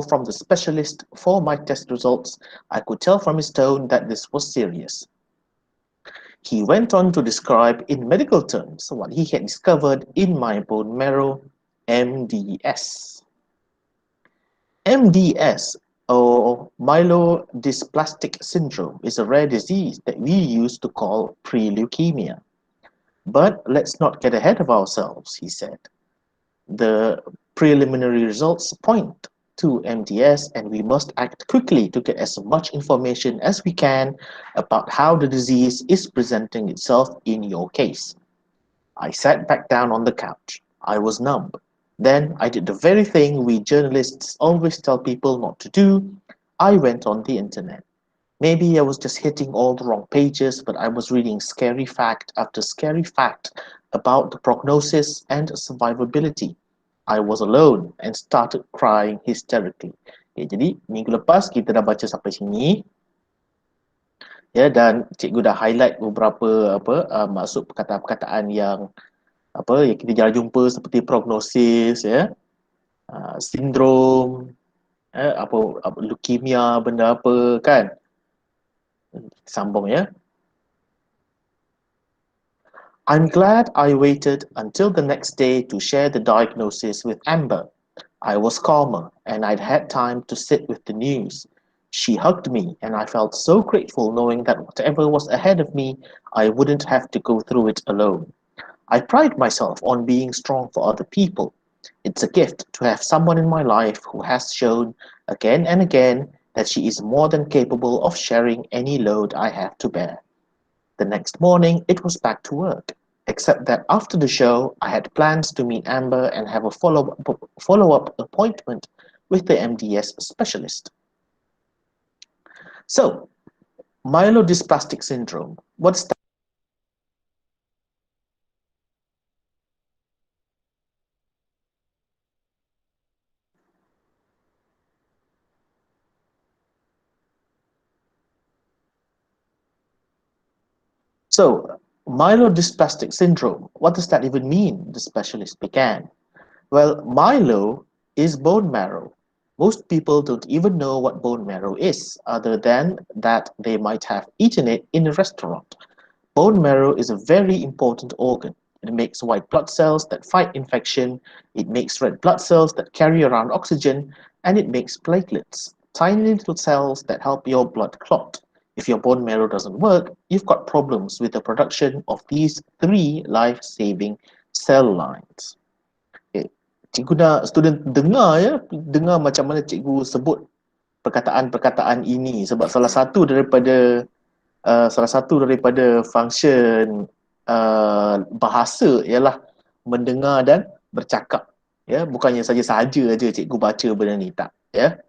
from the specialist for my test results, I could tell from his tone that this was serious. He went on to describe in medical terms what he had discovered in my bone marrow, MDS. MDS, or Milo Dysplastic syndrome, is a rare disease that we used to call pre-leukemia. But let's not get ahead of ourselves, he said. The preliminary results point to MDS, and we must act quickly to get as much information as we can about how the disease is presenting itself in your case. I sat back down on the couch. I was numb. Then I did the very thing we journalists always tell people not to do. I went on the internet. Maybe I was just hitting all the wrong pages, but I was reading scary fact after scary fact about the prognosis and survivability. I was alone and started crying hysterically. Okay, jadi minggu lepas kita dah baca sampai sini, ya, dan cikgu dah highlight beberapa maksud perkataan-perkataan yang yang kita jarang jumpa seperti prognosis, ya, sindrom, leukemia, benda apa kan. Sambung ya. I'm glad I waited until the next day to share the diagnosis with Amber. I was calmer and I'd had time to sit with the news. She hugged me and I felt so grateful knowing that whatever was ahead of me, I wouldn't have to go through it alone. I pride myself on being strong for other people. It's a gift to have someone in my life who has shown again and again that she is more than capable of sharing any load I have to bear. The next morning, it was back to work, except that after the show, I had plans to meet Amber and have a follow-up appointment with the MDS specialist. So, myelodysplastic syndrome, what's that? So, myelodysplastic syndrome, what does that even mean? The specialist began. Well, Milo is bone marrow. Most people don't even know what bone marrow is, other than that they might have eaten it in a restaurant. Bone marrow is a very important organ. It makes white blood cells that fight infection, it makes red blood cells that carry around oxygen, and it makes platelets, tiny little cells that help your blood clot. If your bone marrow doesn't work, you've got problems with the production of these three life-saving cell lines. Okay. Cikgu nak student dengar ya, dengar macam mana cikgu sebut perkataan-perkataan ini sebab salah satu daripada function bahasa ialah mendengar dan bercakap, ya, bukannya saja-saja aja cikgu baca benda ni, tak, ya.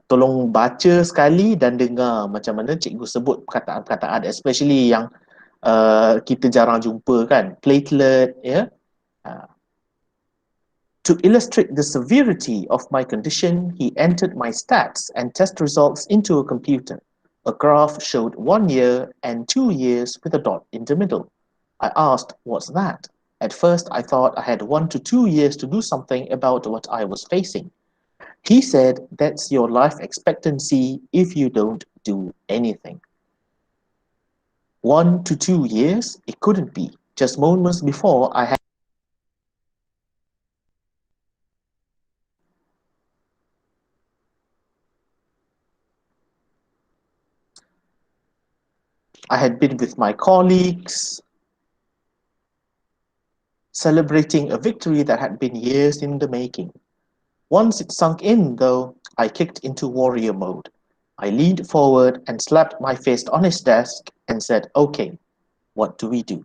Tolong baca sekali dan dengar macam mana cikgu sebut perkataan-perkataan, especially yang kita jarang jumpa kan, platelet, ya. To illustrate the severity of my condition, he entered my stats and test results into a computer. A graph showed 1 year and 2 years with a dot in the middle. I asked, what's that? At first, I thought I had 1 to 2 years to do something about what I was facing. He said, that's your life expectancy if you don't do anything. 1 to 2 years? It couldn't be. Just moments before, I had been with my colleagues, celebrating a victory that had been years in the making. Once it sunk in, though, I kicked into warrior mode. I leaned forward and slapped my fist on his desk and said, okay, what do we do?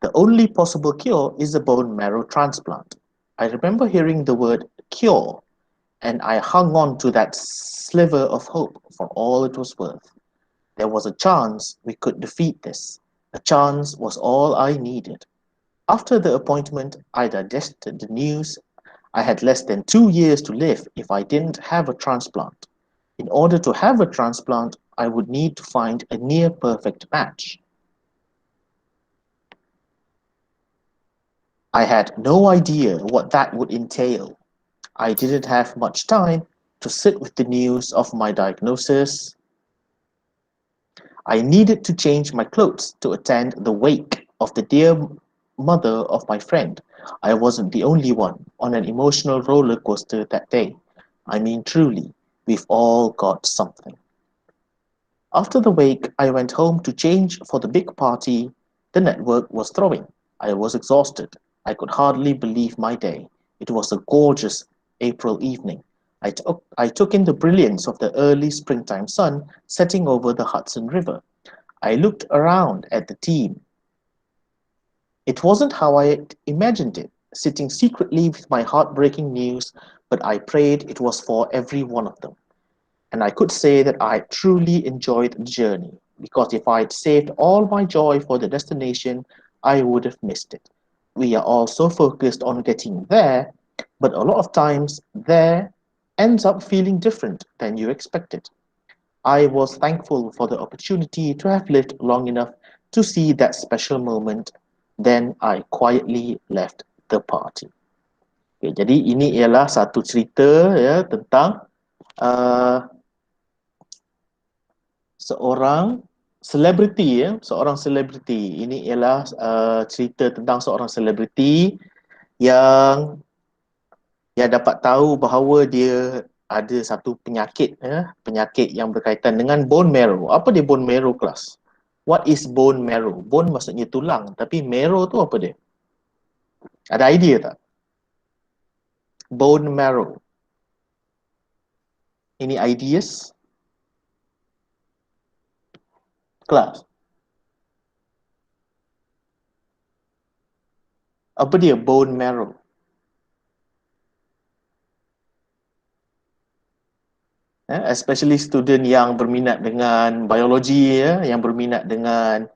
The only possible cure is a bone marrow transplant. I remember hearing the word cure, and I hung on to that sliver of hope for all it was worth. There was a chance we could defeat this. A chance was all I needed. After the appointment, I digested the news. I had less than 2 years to live if I didn't have a transplant. In order to have a transplant, I would need to find a near-perfect match. I had no idea what that would entail. I didn't have much time to sit with the news of my diagnosis. I needed to change my clothes to attend the wake of the dear mother of my friend. I wasn't the only one on an emotional roller coaster that day. I mean, truly, we've all got something. After the wake, I went home to change for the big party the network was throwing. I was exhausted. I could hardly believe my day. It was a gorgeous April evening. I took in the brilliance of the early springtime sun setting over the Hudson River. I looked around at the team. It wasn't how I had imagined it, sitting secretly with my heartbreaking news, but I prayed it was for every one of them. And I could say that I truly enjoyed the journey, because if I had saved all my joy for the destination, I would have missed it. We are all so focused on getting there, but a lot of times there ends up feeling different than you expected. I was thankful for the opportunity to have lived long enough to see that special moment. Then I quietly left the party. Okay, jadi ini ialah satu cerita ya tentang uh, seorang selebriti ya, seorang selebriti. Ini ialah cerita tentang seorang selebriti yang dapat tahu bahawa dia ada satu penyakit ya, penyakit yang berkaitan dengan bone marrow. Apa dia bone marrow kelas? What is bone marrow? Bone maksudnya tulang, tapi marrow tu apa dia? Ada idea tak? Bone marrow. Any ideas? Kelas. Apa dia bone marrow? Especially student yang berminat dengan biologi ya, yang berminat dengan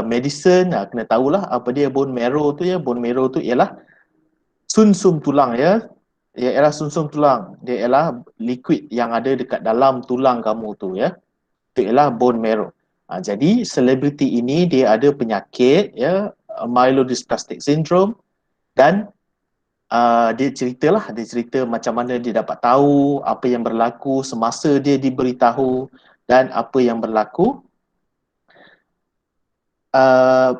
medicine, kena tahulah apa dia bone marrow tu ya. Bone marrow tu ialah sumsum tulang ya. Dia ialah sumsum tulang. Dia ialah liquid yang ada dekat dalam tulang kamu tu ya. Itu ialah bone marrow. Jadi selebriti ini dia ada penyakit ya, Milo Dysplastic syndrome, dan dia cerita macam mana dia dapat tahu apa yang berlaku semasa dia diberitahu dan apa yang berlaku. Ya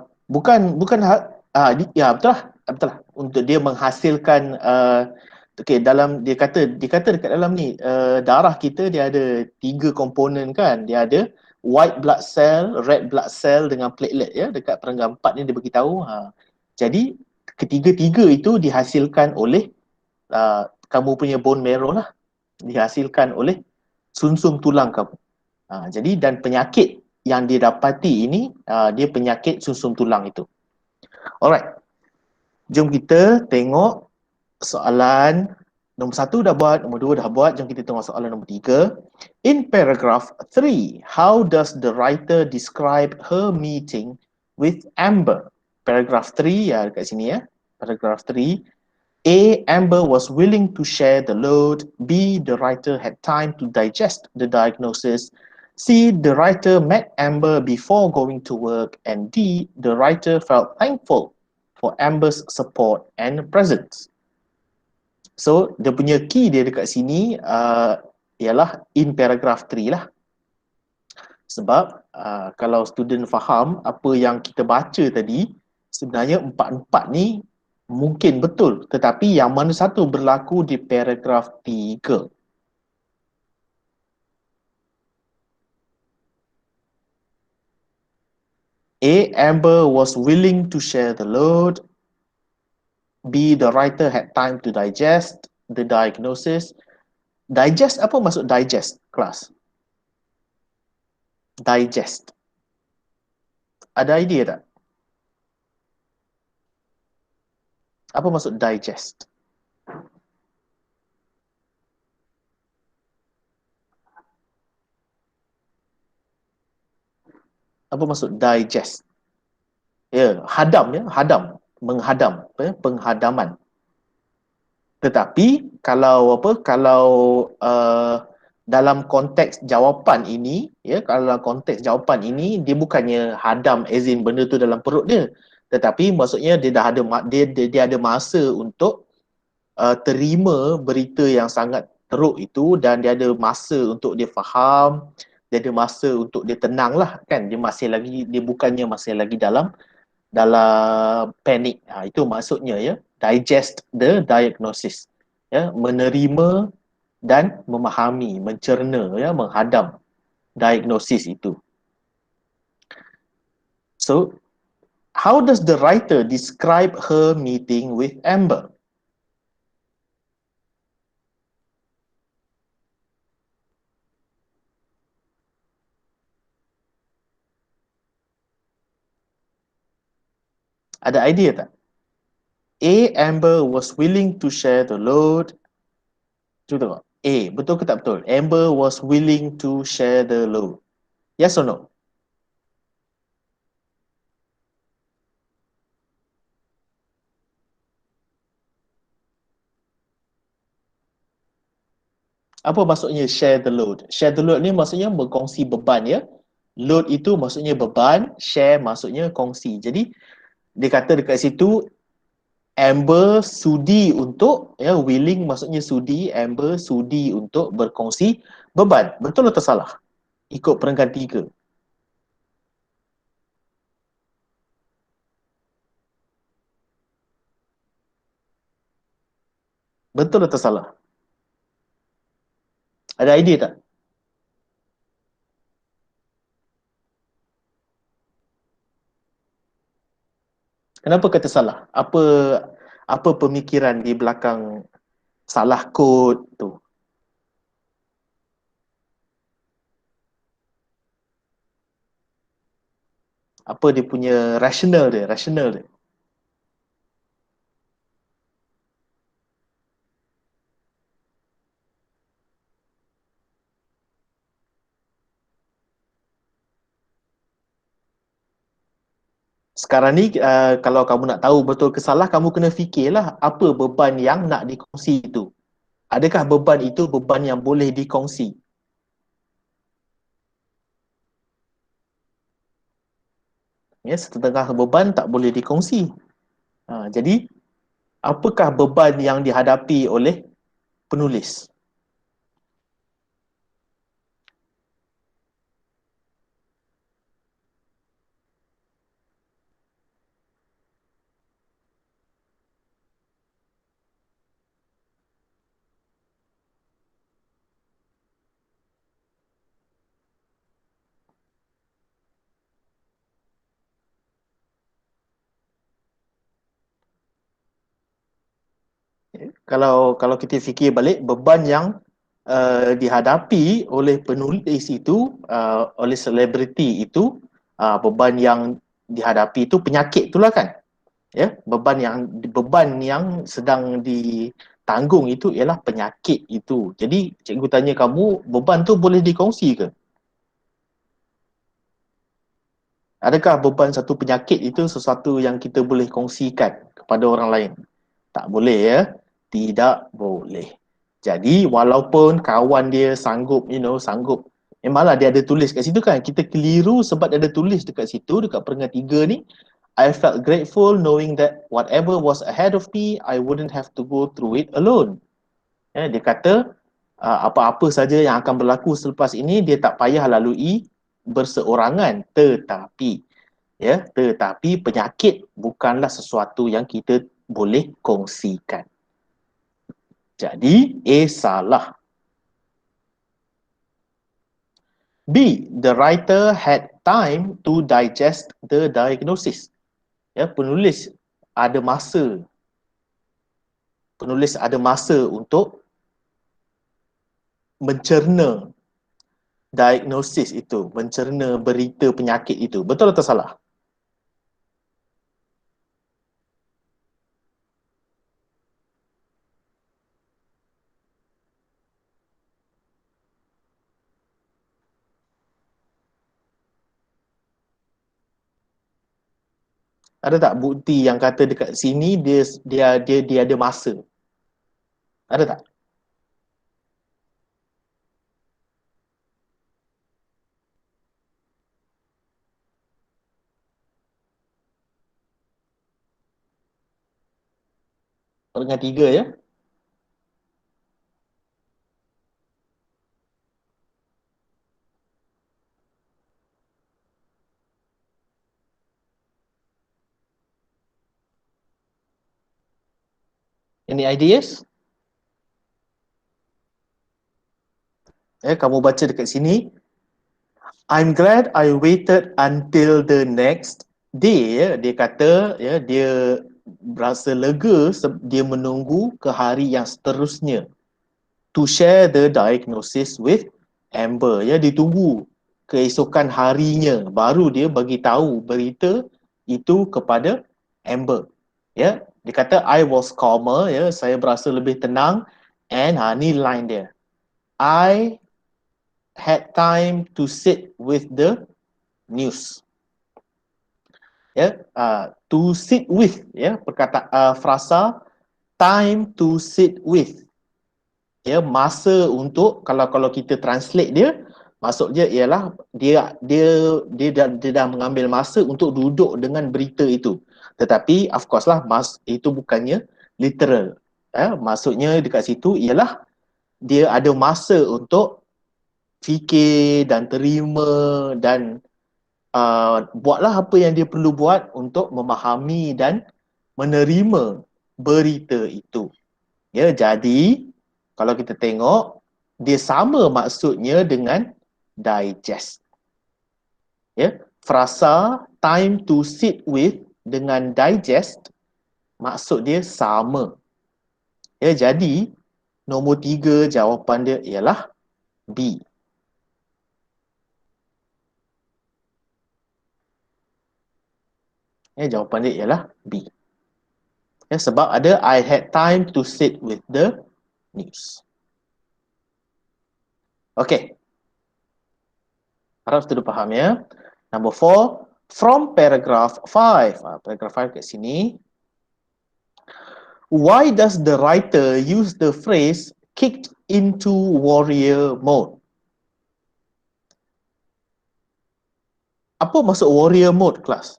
betul lah untuk dia menghasilkan dalam dia kata dekat dalam ni darah kita dia ada 3 komponen kan. Dia ada white blood cell, red blood cell dengan platelet ya. Dekat perenggan 4 ni dia beritahu. Jadi ketiga-tiga itu dihasilkan oleh kamu punya bone marrow lah, dihasilkan oleh sumsum tulang kamu. Jadi dan penyakit yang dia dapati ini dia penyakit sumsum tulang itu. Alright, jom kita tengok soalan nombor 1 dah buat, nombor 2 dah buat. Jom kita tengok soalan nombor 3. In paragraph 3, how does the writer describe her meeting with Amber? Paragraph 3 ya, dekat sini ya. Paragraph 3. A. Amber was willing to share the load. B. The writer had time to digest the diagnosis. C. The writer met Amber before going to work. And D. The writer felt thankful for Amber's support and presence. So, dia punya key dia dekat sini ialah in paragraph 3 lah. Sebab kalau student faham apa yang kita baca tadi, sebenarnya empat-empat ni mungkin betul, tetapi yang mana satu berlaku di paragraf 3. A. Amber was willing to share the load. B. The writer had time to digest the diagnosis. Digest, apa maksud digest, kelas? Digest. Ada idea tak? Apa maksud digest? Apa maksud digest? Ya, hadam ya, hadam, menghadam, penghadaman. Tetapi kalau dalam konteks jawapan ini ya, kalau dalam konteks jawapan ini dia bukannya hadam as in benda tu dalam perut dia, tetapi maksudnya dia dah ada dia ada masa untuk terima berita yang sangat teruk itu, dan dia ada masa untuk dia faham, dia ada masa untuk dia tenang lah kan, dia masih lagi, dia bukannya masih lagi dalam panik. Itu maksudnya ya, digest the diagnosis, ya, menerima dan memahami, mencerna, ya, menghadam diagnosis itu. So how does the writer describe her meeting with Amber? Ada idea tak? A. Amber was willing to share the load. Cuba tengok. A. Betul ke tak betul? Amber was willing to share the load. Yes or no? Apa maksudnya share the load? Share the load ni maksudnya berkongsi beban, ya. Load itu maksudnya beban, share maksudnya kongsi. Jadi dia kata dekat situ Amber sudi untuk, ya, willing maksudnya sudi, Amber sudi untuk berkongsi beban. Betul atau salah? Ikut perenggan 3. Betul atau salah? Ada idea tak? Kenapa kata salah? Apa pemikiran di belakang salah kod tu? Apa dia punya rasional dia? Sekarang ni kalau kamu nak tahu betul ke salah, kamu kena fikirlah apa beban yang nak dikongsi itu. Adakah beban itu beban yang boleh dikongsi? Ya, setengah beban tak boleh dikongsi. Jadi apakah beban yang dihadapi oleh penulis? Kalau kita fikir balik, beban yang dihadapi oleh penulis itu, oleh selebriti itu, beban yang dihadapi itu penyakit itulah kan, ya. Beban yang sedang ditanggung itu ialah penyakit itu. Jadi cikgu tanya kamu, beban tu boleh dikongsi ke? Adakah beban satu penyakit itu sesuatu yang kita boleh kongsikan kepada orang lain? Tak boleh, ya. Tidak boleh. Jadi walaupun kawan dia sanggup, sanggup. Memanglah dia ada tulis kat situ kan. Kita keliru sebab dia ada tulis dekat situ, dekat peringkat 3 ni. I felt grateful knowing that whatever was ahead of me, I wouldn't have to go through it alone. Dia kata apa-apa saja yang akan berlaku selepas ini, dia tak payah lalui berseorangan. Tetapi penyakit bukanlah sesuatu yang kita boleh kongsikan. Jadi salah. B. The writer had time to digest the diagnosis. Ya, penulis ada masa untuk mencerna diagnosis itu, mencerna berita penyakit itu. Betul atau salah? Ada tak bukti yang kata dekat sini dia ada masa? Ada tak? Peringkat 3, ya. Any ideas? Kamu baca dekat sini. I'm glad I waited until the next day. Dia kata dia berasa lega dia menunggu ke hari yang seterusnya to share the diagnosis with Amber. Ditunggu keesokan harinya baru dia bagi tahu berita itu kepada Amber. Dia kata I was calmer, saya berasa lebih tenang, and ni line dia. I had time to sit with the news. To sit with, frasa time to sit with. Masa untuk kalau kita translate dia, maksud dia ialah dia dah mengambil masa untuk duduk dengan berita itu. Tetapi of course lah, itu bukannya literal. Maksudnya dekat situ ialah dia ada masa untuk fikir dan terima dan buatlah apa yang dia perlu buat untuk memahami dan menerima berita itu. Jadi kalau kita tengok, dia sama maksudnya dengan digest. Frasa time to sit with dengan digest, maksud dia sama. Jadi nombor 3 jawapan dia ialah B. Jawapan dia ialah B. Sebab ada I had time to sit with the news. Okay. Harap sudah faham ya. Number 4, from paragraph 5. Paragraph 5 kat sini. Why does the writer use the phrase kicked into warrior mode? Apa maksud warrior mode, kelas?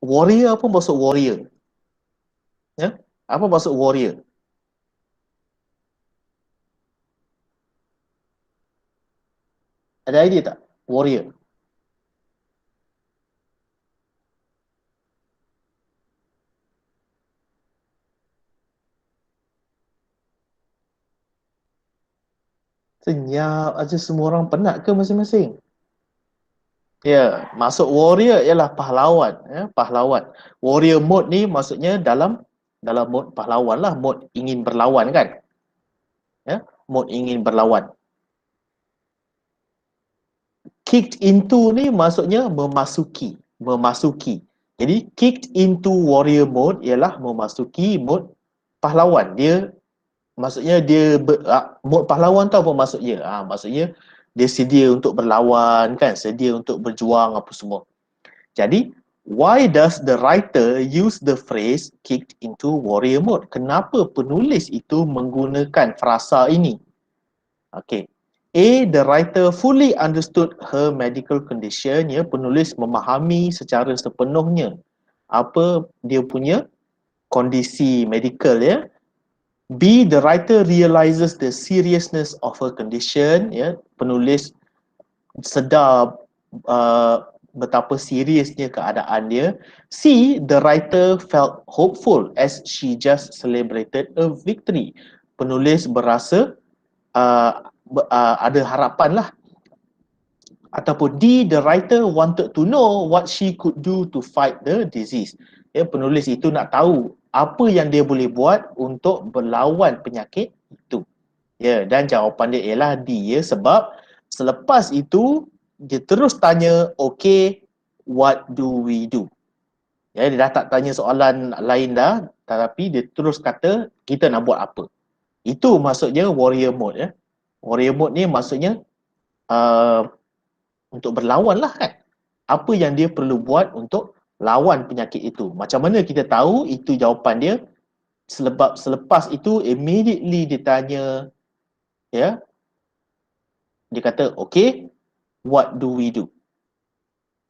Warrior apa maksud warrior? Apa maksud warrior? Ada idea tak? Warrior. Senyap aja, semua orang penat ke masing-masing? Maksud warrior ialah pahlawan. Pahlawan. Warrior mode ni maksudnya dalam mode pahlawan lah. Mode ingin berlawan kan? Mode ingin berlawan. Kicked into ni maksudnya memasuki. Jadi kicked into warrior mode ialah memasuki mode pahlawan. Maksudnya mode pahlawan tahu apa maksudnya? Maksudnya dia sedia untuk berlawan kan, sedia untuk berjuang apa semua. Jadi why does the writer use the phrase kicked into warrior mode? Kenapa penulis itu menggunakan frasa ini? Okay. A, the writer fully understood her medical condition. Penulis memahami secara sepenuhnya apa dia punya kondisi medical. B, the writer realizes the seriousness of her condition. Penulis sedar betapa seriusnya keadaan dia. C, the writer felt hopeful as she just celebrated a victory. Penulis berasa ada harapan lah. Ataupun D, the writer wanted to know what she could do to fight the disease. Penulis itu nak tahu apa yang dia boleh buat untuk berlawan penyakit itu. Dan jawapan dia ialah D, sebab selepas itu dia terus tanya, okay, what do we do? Dia dah tak tanya soalan lain dah, tetapi dia terus kata, kita nak buat apa? Itu maksudnya warrior mode. Warrior mode ni maksudnya untuk berlawan lah kan. Apa yang dia perlu buat untuk lawan penyakit itu. Macam mana kita tahu itu jawapan dia? Sebab selepas itu immediately dia tanya, dia kata, okay, what do we do?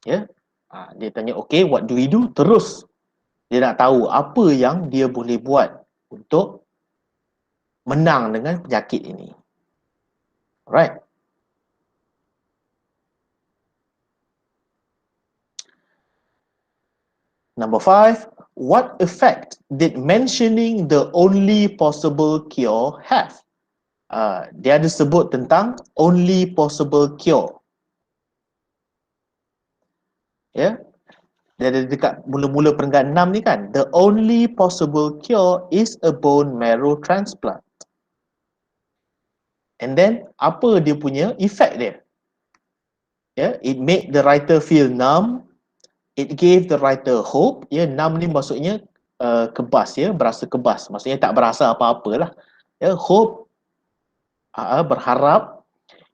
Dia tanya, okay, what do we do? Terus dia nak tahu apa yang dia boleh buat untuk menang dengan penyakit ini. Alright. Number 5, what effect did mentioning the only possible cure have? Dia ada sebut tentang only possible cure. Ya, dia ada dekat mula-mula perenggan 6 ni kan. The only possible cure is a bone marrow transplant. And then, apa dia punya effect dia? Ya, it made the writer feel numb. It gave the writer hope. Ya, numb ni maksudnya kebas, ya, berasa kebas. Maksudnya tak berasa apa-apa lah. Ya, hope, berharap.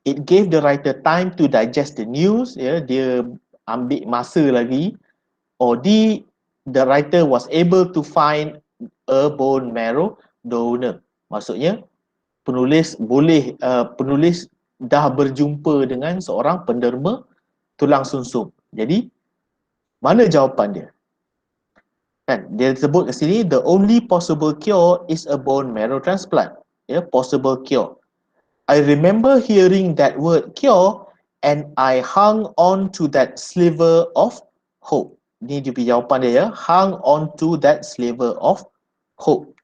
It gave the writer time to digest the news. Ya, dia ambil masa lagi. Or D, the writer was able to find a bone marrow donor. Maksudnya penulis dah berjumpa dengan seorang penderma tulang sumsum. Jadi mana jawapan dia? Kan dia sebut kat sini the only possible cure is a bone marrow transplant. Ya, possible cure. I remember hearing that word cure and I hung on to that sliver of hope. Ni dia punya jawapan dia, ya. Hung on to that sliver of hope.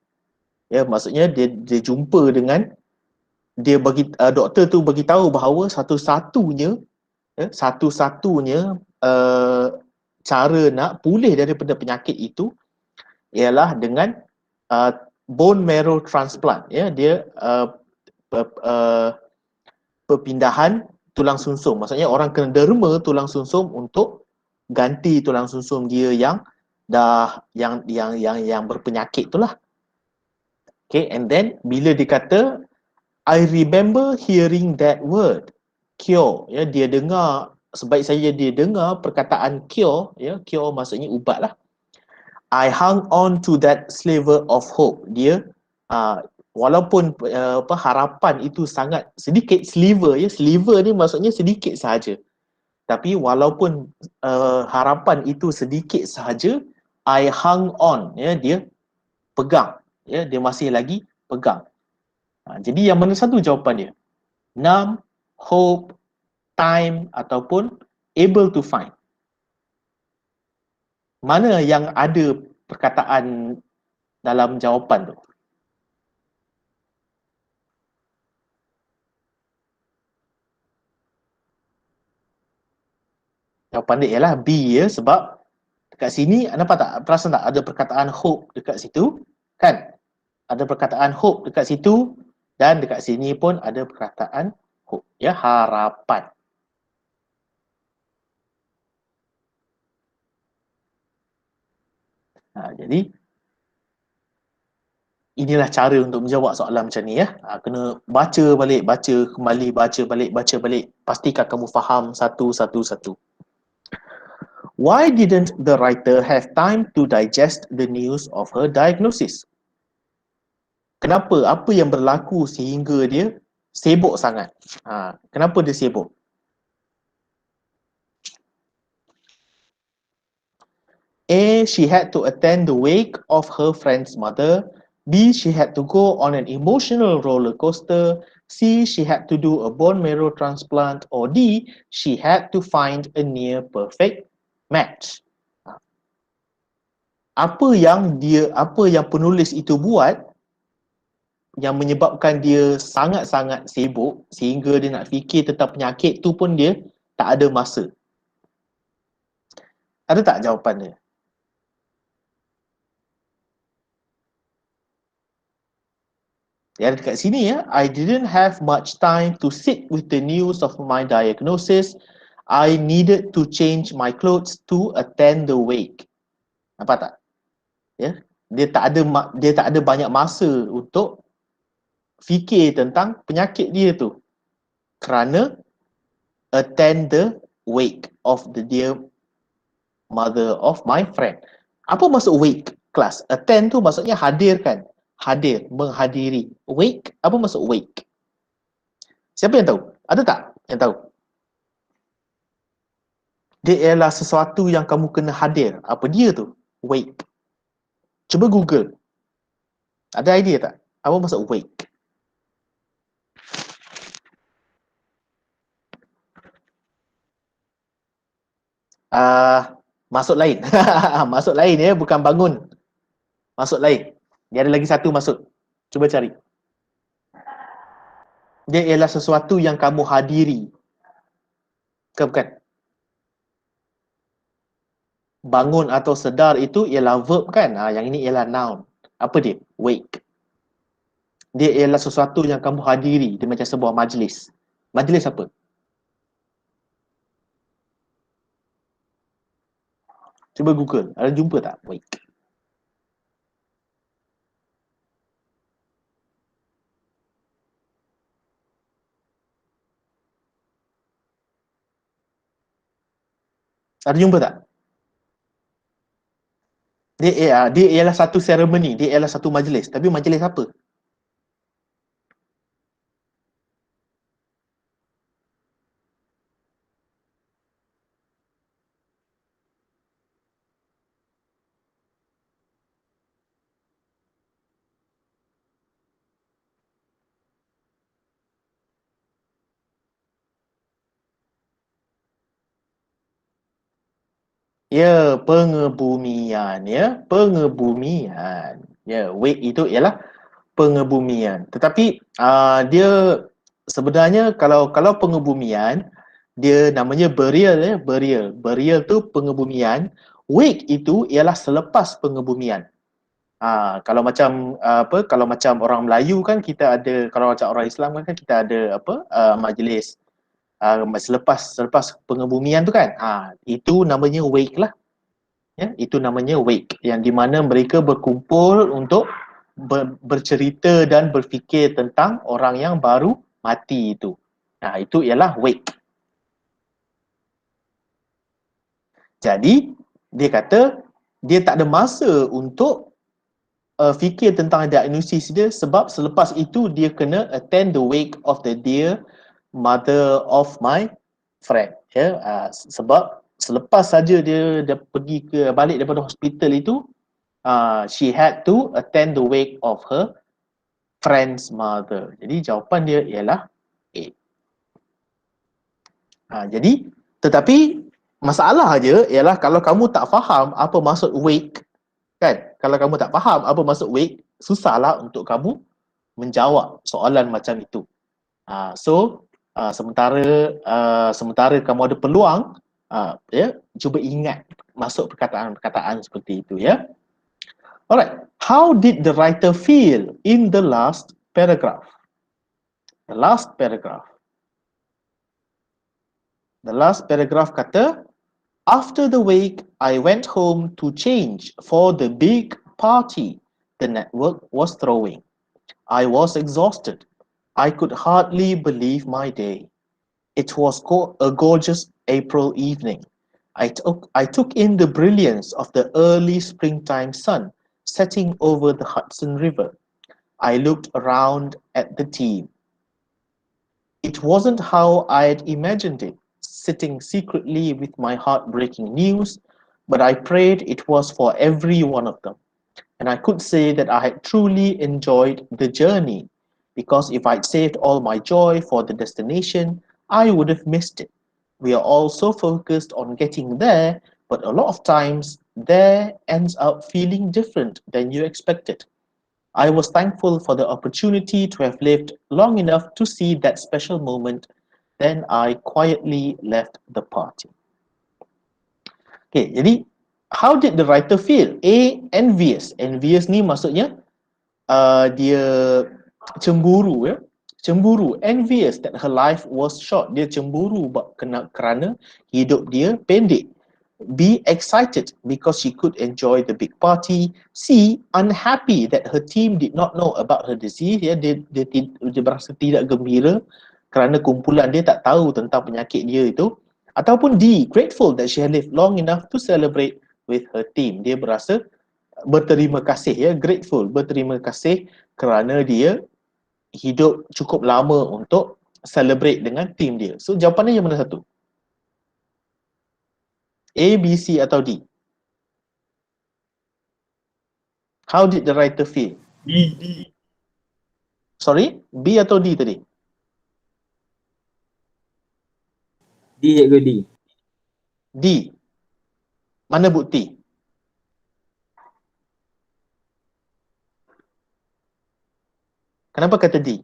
Ya, maksudnya dia jumpa dengan doktor tu bagi tahu bahawa satu-satunya cara nak pulih daripada penyakit itu ialah dengan bone marrow transplant. Ya, dia perpindahan tulang sumsum. Maksudnya orang kena derma tulang sumsum untuk ganti tulang sumsum dia yang berpenyakit itulah. Okay, and then bila dia kata I remember hearing that word cure, ya, dia dengar, sebaik saja dia dengar perkataan cure, ya, cure maksudnya ubat lah. I hung on to that sliver of hope. Dia walaupun harapan itu sangat sedikit, sliver, ya, sliver ni maksudnya sedikit sahaja. Tapi walaupun harapan itu sedikit sahaja, I hung on, ya, dia pegang, ya, dia masih lagi pegang. Jadi yang mana satu jawapan dia? Numb, hope, time ataupun able to find. Mana yang ada perkataan dalam jawapan tu? Jawapan dia ialah B, ya, sebab dekat sini nampak tak, perasan tak ada perkataan hope dekat situ, kan? Ada perkataan hope dekat situ dan dekat sini pun ada perkataan hope, ya, harapan. Jadi inilah cara untuk menjawab soalan macam ni, ya. Kena baca balik, baca kembali, baca balik, baca balik. Pastikan kamu faham satu-satu. Why didn't the writer have time to digest the news of her diagnosis? Kenapa? Apa yang berlaku sehingga dia sibuk sangat? Kenapa dia sibuk? A. She had to attend the wake of her friend's mother. B. She had to go on an emotional roller coaster. C. She had to do a bone marrow transplant. Or D. She had to find a near perfect match. Apa yang penulis itu buat yang menyebabkan dia sangat-sangat sibuk sehingga dia nak fikir tentang penyakit tu pun dia tak ada masa? Ada tak jawapan dia? Dia ada dekat sini, ya. I didn't have much time to sit with the news of my diagnosis. I needed to change my clothes to attend the wake. Nampak tak? Ya. Dia tak ada banyak masa untuk fikir tentang penyakit dia tu. Kerana attend the wake of the dear mother of my friend. Apa maksud wake, kelas? Attend tu maksudnya hadirkan. Hadir, menghadiri. Wake, apa maksud wake? Siapa yang tahu? Ada tak yang tahu? Dia ialah sesuatu yang kamu kena hadir. Apa dia tu? Wake. Cuba Google. Ada idea tak? Apa maksud wake? Masuk lain. Masuk lain ya, bukan bangun. Masuk lain. Dia ada lagi satu masuk. Cuba cari. Dia ialah sesuatu yang kamu hadiri. Ke bukan? Bangun atau sedar itu ialah verb kan? Yang ini ialah noun. Apa dia? Wake. Dia ialah sesuatu yang kamu hadiri. Dia macam sebuah majlis. Majlis apa? Cuba Google. Ada jumpa tak? Wake. Ada jumpa tak? Dia ialah satu seremoni. Dia ialah satu majlis. Tapi majlis apa? Ya, pengebumian ya, pengebumian. Ya, wake itu ialah pengebumian. Tetapi dia sebenarnya kalau pengebumian dia namanya burial ya, burial. Burial tu pengebumian. Wake itu ialah selepas pengebumian. Kalau macam kalau macam orang Melayu kan kita ada, kalau macam orang Islam kan kita ada majlis selepas pengebumian tu kan. Itu namanya wake lah. Ya, itu namanya wake, yang di mana mereka berkumpul untuk bercerita dan berfikir tentang orang yang baru mati itu. Itu ialah wake. Jadi dia kata dia tak ada masa untuk fikir tentang diagnosis dia, sebab selepas itu dia kena attend the wake of the dear mother of my friend. Ya, sebab selepas saja dia pergi balik daripada hospital itu, she had to attend the wake of her friend's mother. Jadi jawapan dia ialah A. Jadi tetapi masalah je ialah kalau kamu tak faham apa maksud wake kan, kalau kamu tak faham apa maksud wake, susahlah untuk kamu menjawab soalan macam itu. Sementara kamu ada peluang, cuba ingat masuk perkataan-perkataan seperti itu ya. Alright, how did the writer feel in the last paragraph? The last paragraph. The last paragraph kata, after the wake, I went home to change for the big party the network was throwing. I was exhausted. I could hardly believe my day. It was a gorgeous April evening. I took in the brilliance of the early springtime sun setting over the Hudson River. I looked around at the team. It wasn't how I'd imagined it, sitting secretly with my heartbreaking news, but I prayed it was for every one of them. And I could say that I had truly enjoyed the journey, because if I'd saved all my joy for the destination, I would have missed it. We are all so focused on getting there, but a lot of times there ends up feeling different than you expected. I was thankful for the opportunity to have lived long enough to see that special moment. Then I quietly left the party. Okay, jadi how did the writer feel? A, envious. Envious ni maksudnya dia cemburu ya. Cemburu, envious that her life was short. Dia cemburu kerana hidup dia pendek. B, excited because she could enjoy the big party. C, unhappy that her team did not know about her disease. Ya, dia berasa tidak gembira kerana kumpulan dia tak tahu tentang penyakit dia itu. Ataupun D, grateful that she had lived long enough to celebrate with her team. Dia berasa berterima kasih ya, grateful, berterima kasih kerana dia hidup cukup lama untuk celebrate dengan team dia. So jawapannya yang mana satu? A, B, C atau D? How did the writer feel? D. Sorry, B atau D tadi? D, cikgu D. D. Mana bukti? Kenapa kata D?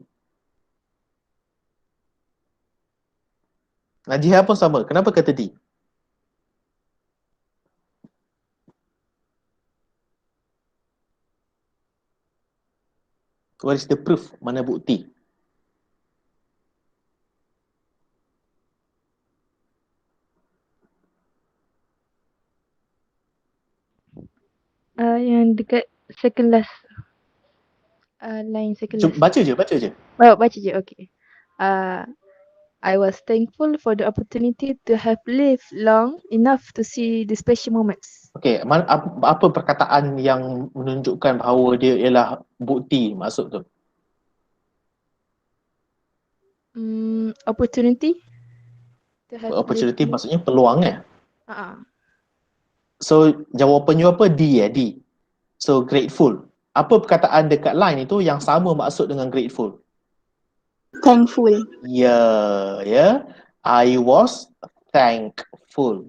Najihah pun sama. Kenapa kata D? What is the proof? Mana bukti? Yang dekat second last. Line second last. Baca je. Oh, baca je, okay. I was thankful for the opportunity to have lived long enough to see the special moments. Okay, apa perkataan yang menunjukkan bahawa dia ialah bukti maksud tu? Opportunity to have Opportunity lived. maksudnya peluang So jawapannya apa? D. So grateful. Apa perkataan dekat line itu yang sama maksud dengan grateful? Thankful. Ya. I was thankful.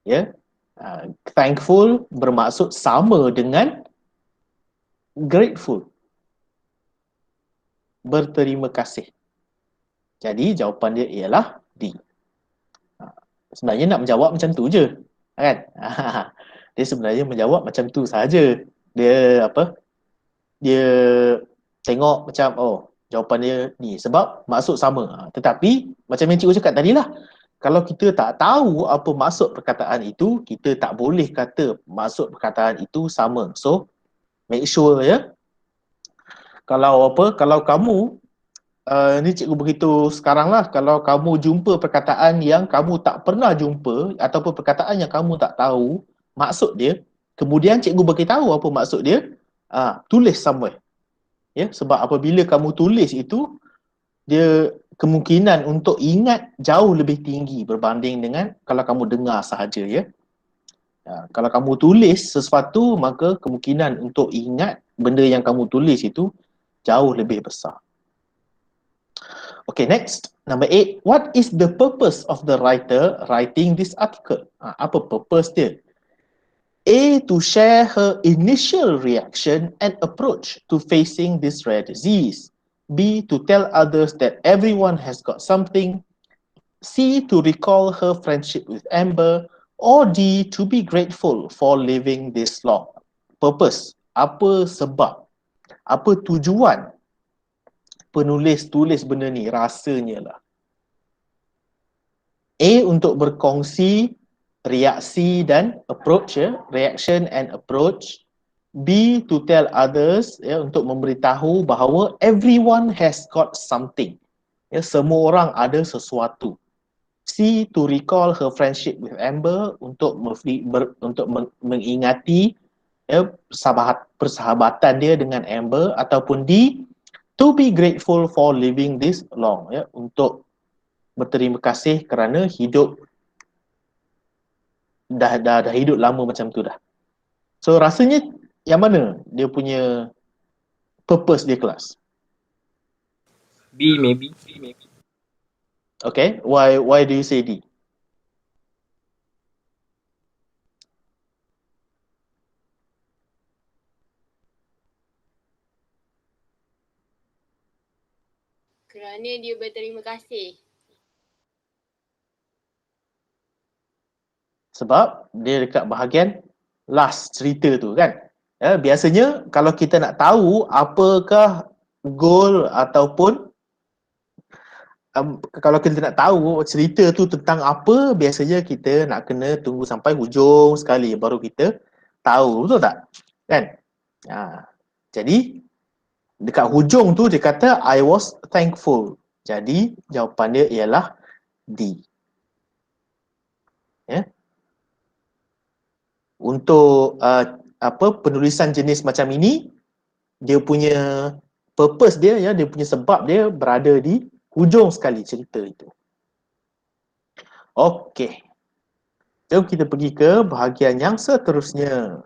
Ya. Thankful bermaksud sama dengan grateful. Berterima kasih. Jadi jawapan dia ialah D. Sebenarnya nak menjawab macam tu je, kan? Dia sebenarnya menjawab macam tu saja. Dia Dia tengok macam jawapan dia ni sebab maksud sama. Tetapi macam yang cikgu cakap tadi lah, kalau kita tak tahu apa maksud perkataan itu, kita tak boleh kata maksud perkataan itu sama. So make sure ya. Kalau kamu ni cikgu beritahu sekarang lah, kalau kamu jumpa perkataan yang kamu tak pernah jumpa ataupun perkataan yang kamu tak tahu maksud dia, kemudian cikgu beritahu apa maksud dia, tulis somewhere. Ya, sebab apabila kamu tulis itu, dia kemungkinan untuk ingat jauh lebih tinggi berbanding dengan kalau kamu dengar sahaja ya. Kalau kamu tulis sesuatu, maka kemungkinan untuk ingat benda yang kamu tulis itu jauh lebih besar. Okay, next. Number 8. What is the purpose of the writer writing this article? Apa purpose dia? A. To share her initial reaction and approach to facing this rare disease. B. To tell others that everyone has got something. C. To recall her friendship with Amber. Or D. To be grateful for living this long. Purpose. Apa sebab? Apa tujuan penulis tulis benda ni? Rasanya lah A. Untuk berkongsi reaksi dan approach ya, reaction and approach. B. To tell others ya, untuk memberitahu bahawa everyone has got something ya, semua orang ada sesuatu. C. To recall her friendship with Amber, untuk mengingati ya, persahabatan dia dengan Amber. Ataupun D. To be grateful for living this long ya, untuk berterima kasih kerana hidup dah hidup lama macam tu dah. So rasanya yang mana dia punya purpose dia kelas? B maybe. Okay, why do you say D? Kerana dia berterima kasih. Sebab dia dekat bahagian last cerita tu kan. Ya, biasanya kalau kita nak tahu apakah goal ataupun kalau kita nak tahu cerita tu tentang apa, biasanya kita nak kena tunggu sampai hujung sekali baru kita tahu, betul tak? Kan? Jadi dekat hujung tu dia kata I was thankful. Jadi jawapan dia ialah D. Ya. Untuk penulisan jenis macam ini, dia punya purpose dia ya, dia punya sebab dia berada di hujung sekali cerita itu. Okey. Jom kita pergi ke bahagian yang seterusnya.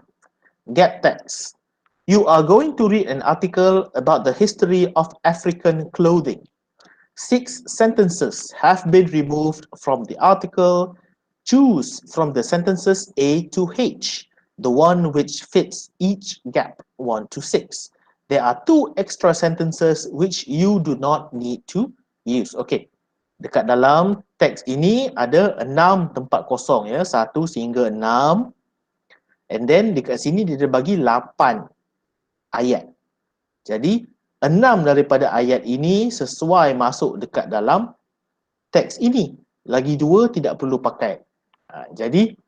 Get text. You are going to read an article about the history of African clothing. 6 sentences have been removed from the article. Choose from the sentences A to H, the one which fits each gap 1 to 6. There are 2 extra sentences which you do not need to use. Okay. Dekat dalam teks ini ada 6 tempat kosong ya, 1 sehingga 6. And then dekat sini dia bagi 8 ayat. Jadi 6 daripada ayat ini sesuai masuk dekat dalam teks ini. Lagi 2 tidak perlu pakai. Jadi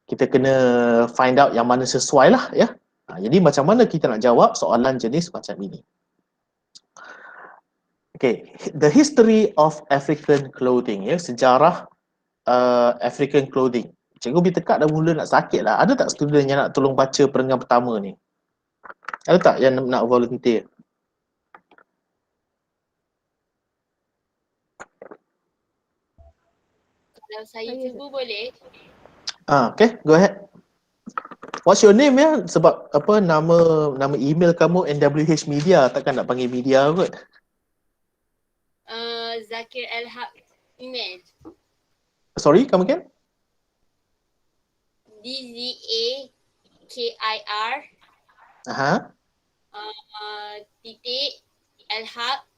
kita kena find out yang mana sesuai lah ya. Jadi macam mana kita nak jawab soalan jenis macam ini? Okay, the history of African clothing ya, sejarah African clothing. Cikgu Bi tekak dah mula nak sakit lah. Ada tak student yang nak tolong baca perenggan pertama ni? Ada tak yang nak volunteer? Kalau saya cikgu boleh. Okay, go ahead. What's your name ya? Sebab apa nama email kamu NWH Media, takkan nak panggil media kot. Zakir Elhaq email. Sorry, come again? DZAKIR titik Elhaq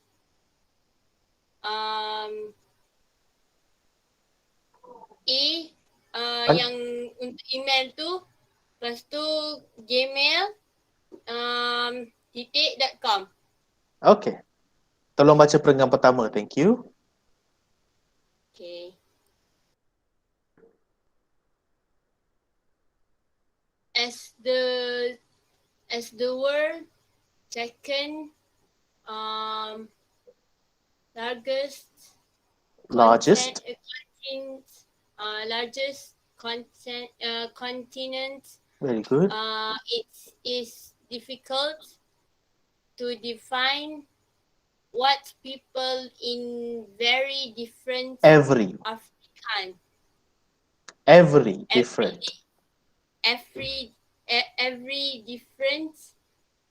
yang untuk email tu, lepas tu gmail .com. Okay. Tolong baca perenggan pertama, thank you. Okay. As the world second largest continent. Very good. It is difficult to define what people in very different Every different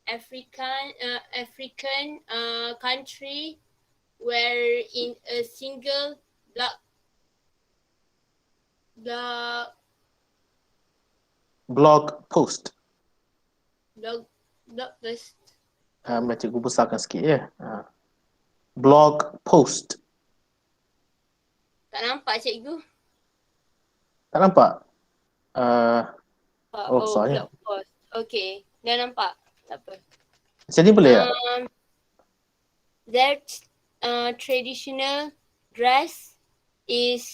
African country were in a single blog post. Blog post. Cikgu besarkan sikit ya. Blog post. Tak nampak cikgu? Tak nampak? Blog Besarnya. post. Okay, dah nampak. Tak apa. Macam ni boleh tak? Their traditional dress is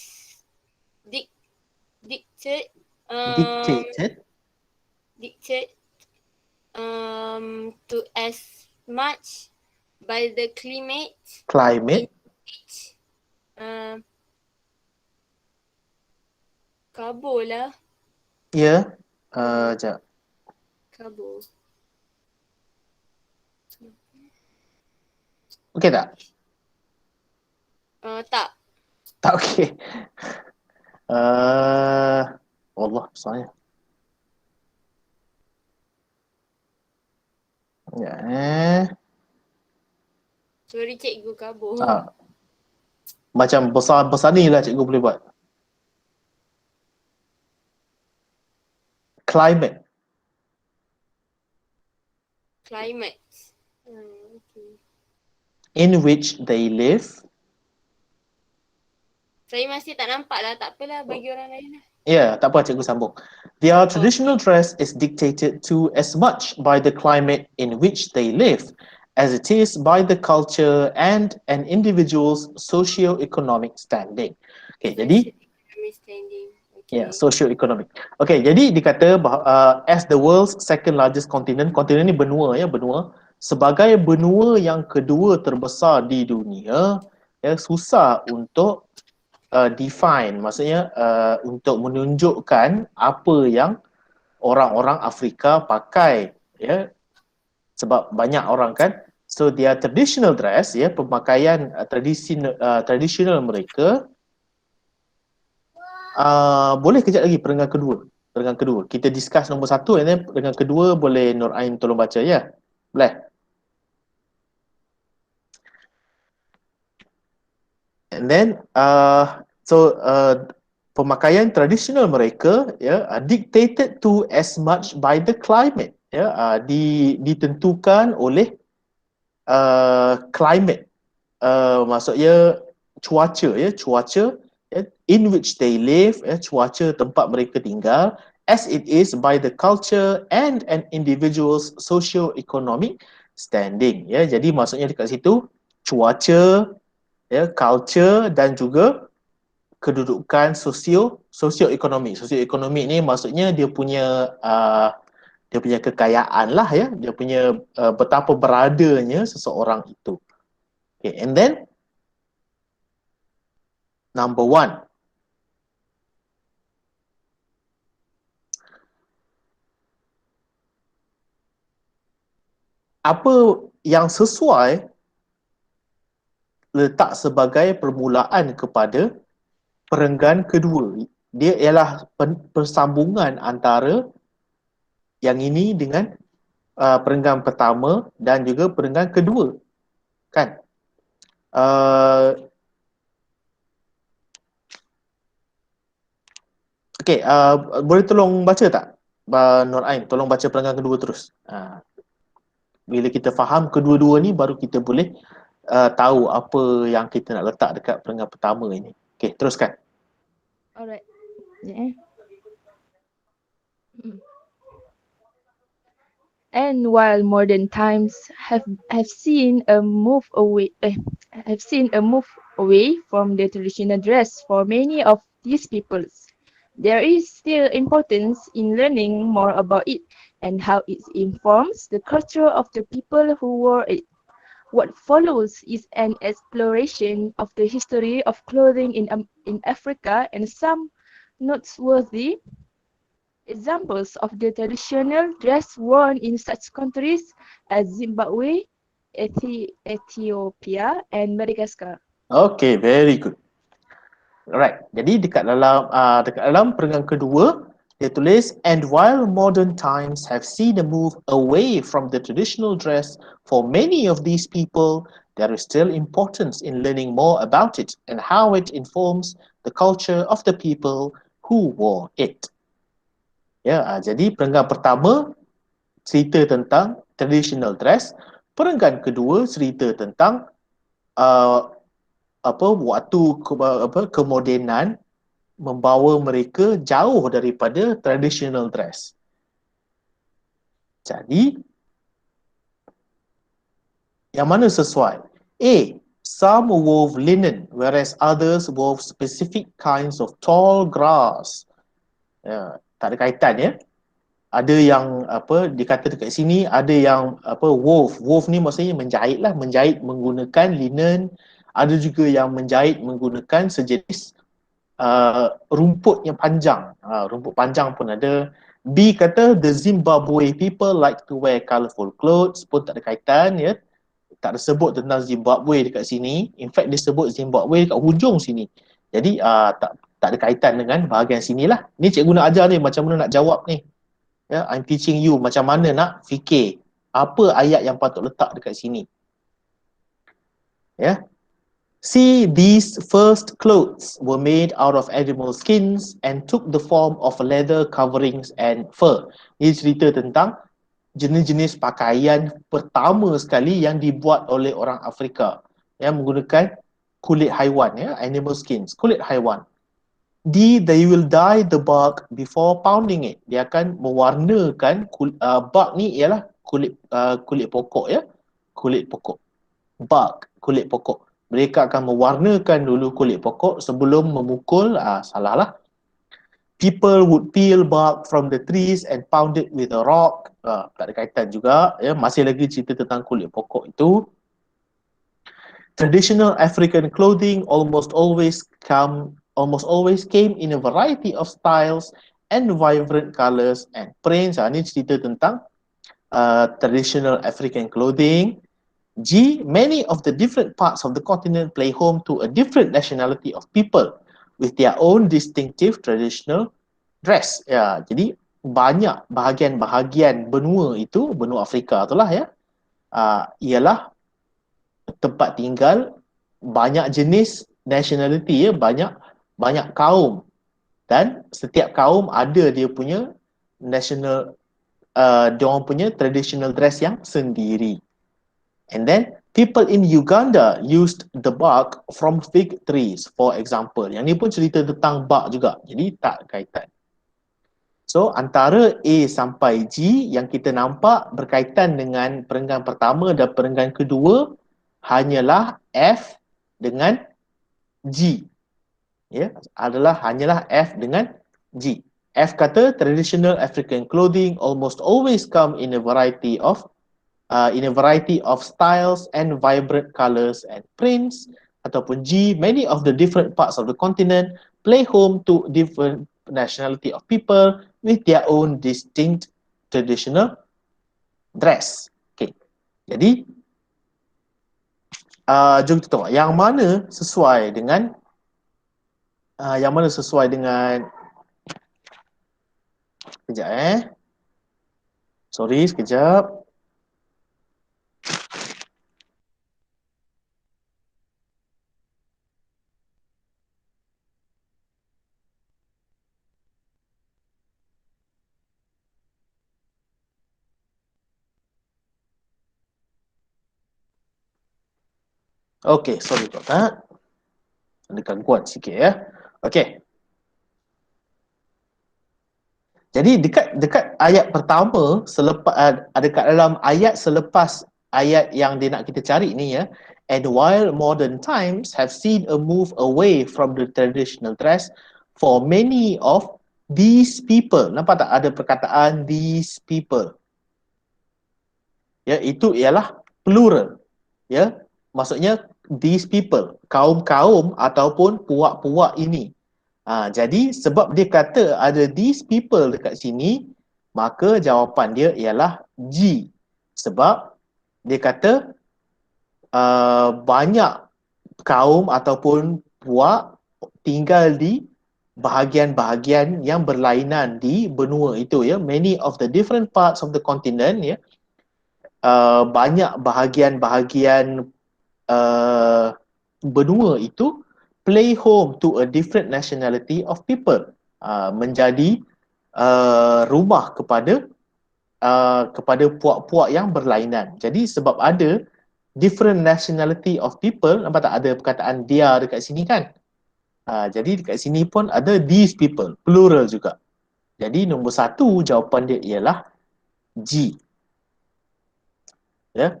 dictated to as much by the climate in which Kabul lah. Ya. Sekejap. Kabul. Okey tak? Tak. Tak okey. Allah besarnya. Ya. Sorry cikgu, Kabul. Macam besar ni lah cikgu boleh buat. Climate. Okay. In which they live. Saya masih tak nampak lah. Tak apalah, bagi orang lain lah. Ya, tak apa, cikgu sambung. Their traditional dress is dictated to as much by the climate in which they live as it is by the culture and an individual's socio-economic standing. Okay, jadi socio-economic. Okay, jadi dikata as the world's second largest continent, kontinen ni benua ya, benua. Sebagai benua yang kedua terbesar di dunia, ya, susah untuk define, maksudnya untuk menunjukkan apa yang orang-orang Afrika pakai, ya, sebab banyak orang kan. So their traditional dress, ya, pemakaian tradisional mereka. Boleh kejap lagi perenggan kedua. Kita discuss nombor 1 and then perenggan kedua boleh Nur Ain tolong baca ya. Boleh. And then pemakaian tradisional mereka dictated to as much by the climate, ditentukan oleh climate, maksudnya cuaca, cuaca in which they live, cuaca tempat mereka tinggal, as it is by the culture and an individual's socio-economic standing. Jadi maksudnya dekat situ cuaca, culture dan juga kedudukan sosioekonomik. Sosioekonomik ni maksudnya dia punya kekayaan lah, dia punya betapa beradanya seseorang itu. Okay, and then number 1, apa yang sesuai letak sebagai permulaan kepada perenggan kedua. Dia ialah persambungan antara yang ini dengan perenggan pertama dan juga perenggan kedua, kan? Okay, boleh tolong baca tak? Nur Ain, tolong baca perenggan kedua terus. Bila kita faham kedua-dua ni, baru kita boleh tahu apa yang kita nak letak dekat perenggan pertama ini. Okay, teruskan. Alright. Yeah. And while modern times have seen a move away from the traditional dress for many of these peoples, there is still importance in learning more about it and how it informs the culture of the people who wore it. What follows is an exploration of the history of clothing in Africa and some noteworthy examples of the traditional dress worn in such countries as Zimbabwe, Ethiopia, and Madagascar. Okay, very good. Alright, jadi dekat dalam perenggan kedua, dia tulis, and while modern times have seen a move away from the traditional dress for many of these people, there is still importance in learning more about it and how it informs the culture of the people who wore it. Jadi perenggan pertama cerita tentang traditional dress, perenggan kedua cerita tentang waktu kemodenan membawa mereka jauh daripada traditional dress. Jadi yang mana sesuai? A. Some wove linen whereas others wove specific kinds of tall grass. Tak ada kaitan, ya. Ada yang dikata dekat sini, ada yang wove. Wove ni maksudnya menjahit lah, menjahit menggunakan linen. Ada juga yang menjahit menggunakan sejenis rumput yang panjang. Rumput panjang pun ada. B kata the Zimbabwe people like to wear colourful clothes, pun tak ada kaitan, ya. Tak ada sebut tentang Zimbabwe dekat sini. In fact dia sebut Zimbabwe dekat hujung sini. Jadi tak ada kaitan dengan bahagian sinilah. Ni cikgu nak ajar ni macam mana nak jawab ni. I'm teaching you macam mana nak fikir apa ayat yang patut letak dekat sini. See, these first clothes were made out of animal skins and took the form of leather coverings and fur. Ini cerita tentang jenis-jenis pakaian pertama sekali yang dibuat oleh orang Afrika yang menggunakan kulit haiwan, animal skins, kulit haiwan. D, they will dye the bark before pounding it. Dia akan mewarnakan bark ni ialah kulit pokok, kulit pokok. Bark, kulit pokok. Mereka akan mewarnakan dulu kulit pokok sebelum memukul. Salah lah. People would peel bark from the trees and pound it with a rock. Tak ada kaitan juga, masih lagi cerita tentang kulit pokok itu. Traditional African clothing almost always came in a variety of styles and vibrant colours and prints. Ini cerita tentang traditional African clothing. G, many of the different parts of the continent play home to a different nationality of people with their own distinctive traditional dress. Jadi banyak bahagian-bahagian benua itu, benua Afrika itulah, ialah tempat tinggal banyak jenis nationality, banyak kaum Dan setiap kaum ada dia punya national, dia orang punya traditional dress yang sendiri. And then people in Uganda used the bark from fig trees, for example. Yang ni pun cerita tentang bark juga, jadi tak kaitan. So antara A sampai G yang kita nampak berkaitan dengan perenggan pertama dan perenggan kedua hanyalah F dengan G. Ya, adalah hanyalah F dengan G. F kata traditional African clothing almost always come in a variety of styles and vibrant colors and prints. Ataupun G, many of the different parts of the continent play home to different nationality of people with their own distinct traditional dress. Okay. Jadi jom kita tengok yang mana sesuai dengan kejap sorry sekejap. Okay, sorry tuan-tuan. Ada gangguan sikit ya. Okay. Jadi dekat ayat pertama selepas dekat dalam ayat selepas ayat yang dia nak kita cari ni ya. And while modern times have seen a move away from the traditional dress for many of these people. Nampak tak ada perkataan these people? Ya, itu ialah plural. Ya, maksudnya these people, kaum-kaum ataupun puak-puak ini. Jadi sebab dia kata ada these people dekat sini, maka jawapan dia ialah G. Sebab dia kata banyak kaum ataupun puak tinggal di bahagian-bahagian yang berlainan di benua itu ya. Many of the different parts of the continent ya. Banyak bahagian-bahagian benua itu play home to a different nationality of people, menjadi rumah kepada puak-puak yang berlainan. Jadi sebab ada different nationality of people, nampak tak ada perkataan dia dekat sini kan? Jadi dekat sini pun ada these people, plural juga. Jadi nombor satu jawapan dia ialah G. Ya.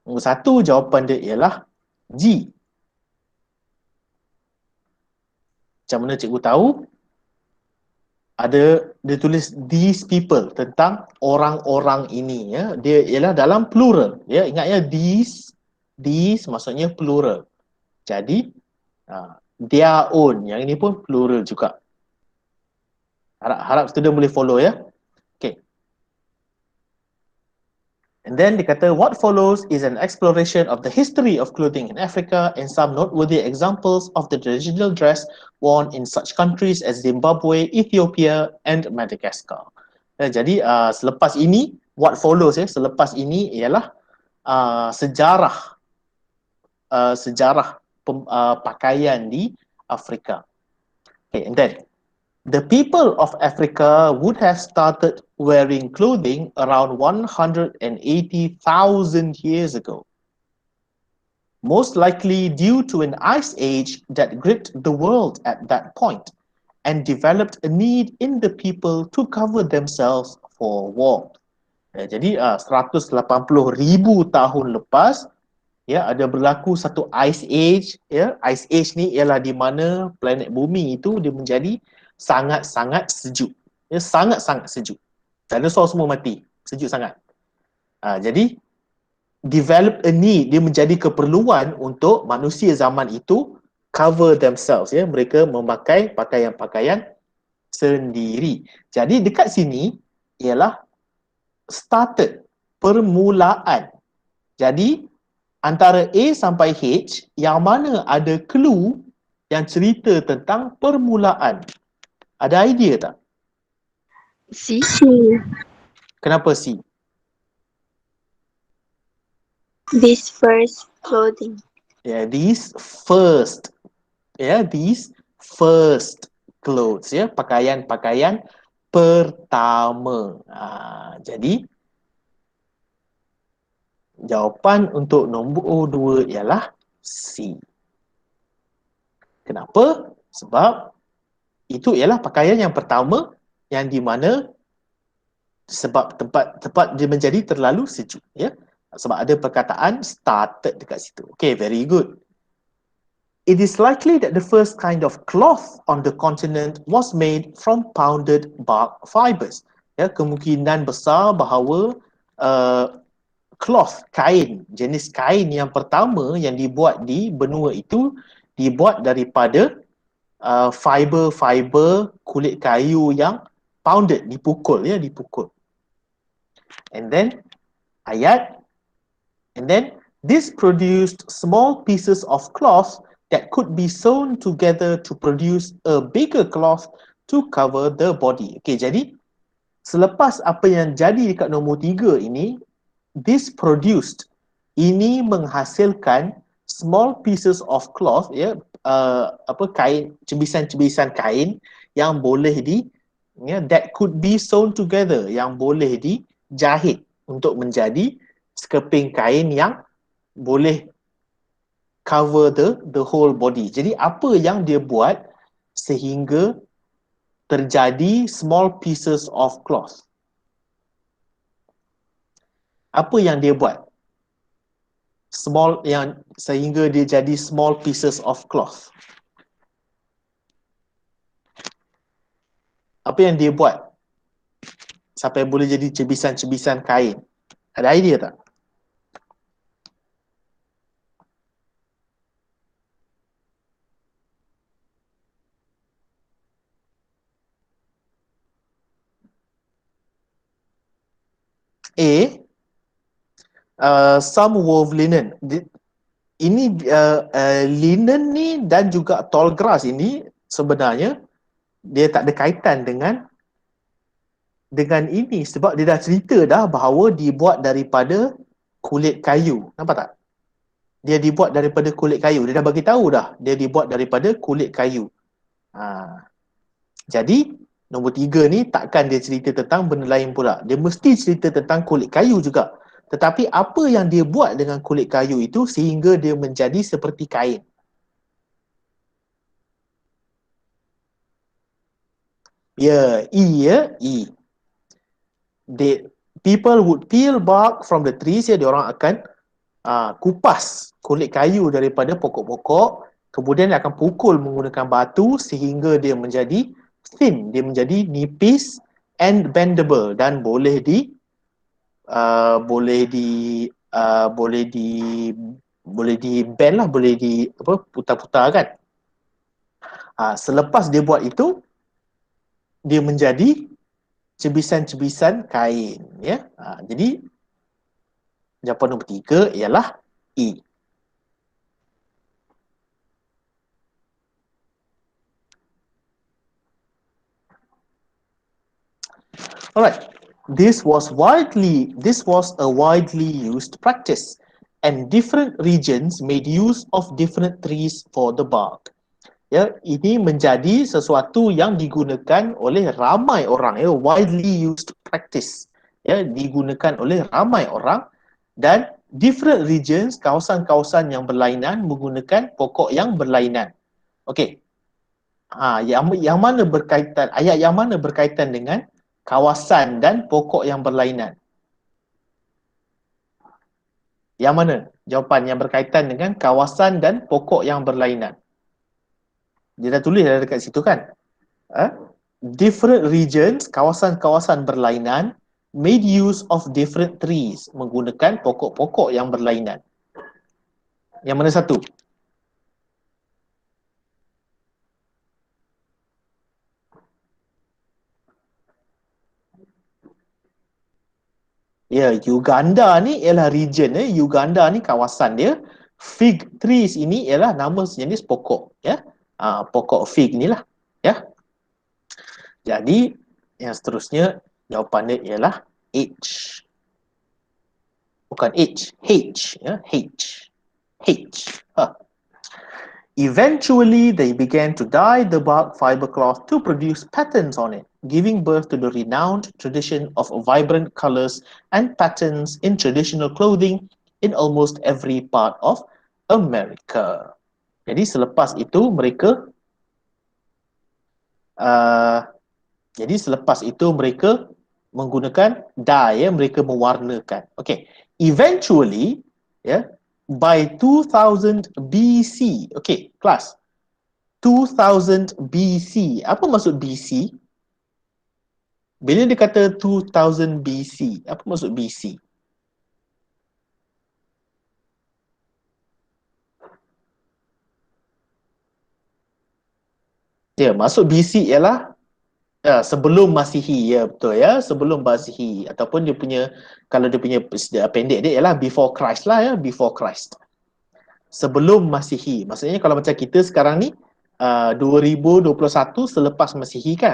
Nombor satu jawapan dia ialah G. Macam mana cikgu tahu? Dia tulis these people, tentang orang-orang ini ya. Dia ialah dalam plural ya. Ingat ya, these maksudnya plural. Jadi their own, yang ini pun plural juga. Harap student boleh follow ya. Okay. And then dia kata what follows is an exploration of the history of clothing in Africa and some noteworthy examples of the traditional dress worn in such countries as Zimbabwe, Ethiopia and Madagascar. Jadi selepas ini, what follows selepas ini ialah sejarah pakaian di Afrika. Okay, and then the people of Africa would have started wearing clothing around 180,000 years ago. Most likely due to an ice age that gripped the world at that point and developed a need in the people to cover themselves for warmth. Jadi 180,000 tahun lepas ya, ada berlaku satu ice age ya. Ice age ni ialah di mana planet bumi itu dia menjadi sangat-sangat sejuk. Ya, sangat-sangat sejuk. Dinosaur semua mati, sejuk sangat. Jadi develop a need, dia menjadi keperluan untuk manusia zaman itu cover themselves ya. Mereka memakai pakaian-pakaian sendiri. Jadi dekat sini ialah started, permulaan. Jadi antara A sampai H, yang mana ada clue yang cerita tentang permulaan? Ada idea tak? C. Kenapa C? This first clothing. Yeah, these first clothes, ya, pakaian-pakaian pertama. Jadi jawapan untuk nombor 2 ialah C. Kenapa? Sebab itu ialah pakaian yang pertama yang di mana sebab tempat dia menjadi terlalu sejuk, ya. Sebab ada perkataan started dekat situ. Okay, very good. It is likely that the first kind of cloth on the continent was made from pounded bark fibers. Ya, kemungkinan besar bahawa cloth, kain, jenis kain yang pertama yang dibuat di benua itu dibuat daripada fiber-fiber kulit kayu yang pounded, dipukul, ya, dipukul. And then this produced small pieces of cloth that could be sewn together to produce a bigger cloth to cover the body. Okay, jadi selepas apa yang jadi dekat nombor 3 ini, this produced, ini menghasilkan small pieces of cloth, ya, kain, cebisan-cebisan kain yang boleh that could be sewn together, yang boleh dijahit untuk menjadi sekeping kain yang boleh cover the whole body. Jadi apa yang dia buat sehingga terjadi small pieces of cloth? Apa yang dia buat? Yang sehingga dia jadi small pieces of cloth. Apa yang dia buat sampai boleh jadi cebisan-cebisan kain? Ada idea tak? Some wove linen. Ini linen ni dan juga tall grass ini sebenarnya dia tak ada kaitan dengan ini, sebab dia dah cerita dah bahawa dibuat daripada kulit kayu. Nampak tak? Dia dibuat daripada kulit kayu. Dia dah bagi tahu dah dia dibuat daripada kulit kayu. Jadi nombor 3 ni takkan dia cerita tentang benda lain pula. Dia mesti cerita tentang kulit kayu juga. Tetapi apa yang dia buat dengan kulit kayu itu sehingga dia menjadi seperti kain? Ya, E. People would peel bark from the trees, ya, diorang akan kupas kulit kayu daripada pokok-pokok, kemudian dia akan pukul menggunakan batu sehingga dia menjadi thin, dia menjadi nipis and bendable, dan boleh di bend lah, boleh di putar-putar kan. Selepas dia buat itu, dia menjadi cebisan-cebisan kain, ya. Jadi jawapan nombor 3 ialah E. Alright, this was a widely used practice, and different regions made use of different trees for the bark. Ya, ini menjadi sesuatu yang digunakan oleh ramai orang, ya, widely used practice. Ya, digunakan oleh ramai orang, dan different regions, kawasan-kawasan yang berlainan menggunakan pokok yang berlainan. Okey. Yang mana berkaitan, ayat yang mana berkaitan dengan kawasan dan pokok yang berlainan? Yang mana jawapan yang berkaitan dengan kawasan dan pokok yang berlainan? Dia dah tulis dah dekat situ kan? Different regions, kawasan-kawasan berlainan, made use of different trees, menggunakan pokok-pokok yang berlainan. Yang mana satu? Ya, Uganda ni ialah region, Uganda ni kawasan dia. Fig trees ini ialah nama sejenis pokok, ya. Pokok fig ni lah, ya. Jadi yang seterusnya jawapannya ialah H. Bukan H, H, ya, H. Eventually, they began to dye the bark fiber cloth to produce patterns on it, giving birth to the renowned tradition of vibrant colors and patterns in traditional clothing in almost every part of America. Jadi selepas itu mereka menggunakan dye, ya, mereka mewarnakan. Okay, eventually, ya, by 2000 BC. Okay, kelas. 2000 BC. Apa maksud BC? Bila dia kata 2000 BC, apa maksud BC? Ya, maksud BC ialah sebelum Masihi, ya, betul, ya, sebelum Masihi, ataupun dia punya, kalau dia punya pendek dia ialah before Christ lah, ya, before Christ, sebelum Masihi. Maksudnya kalau macam kita sekarang ni 2021 selepas Masihi kan.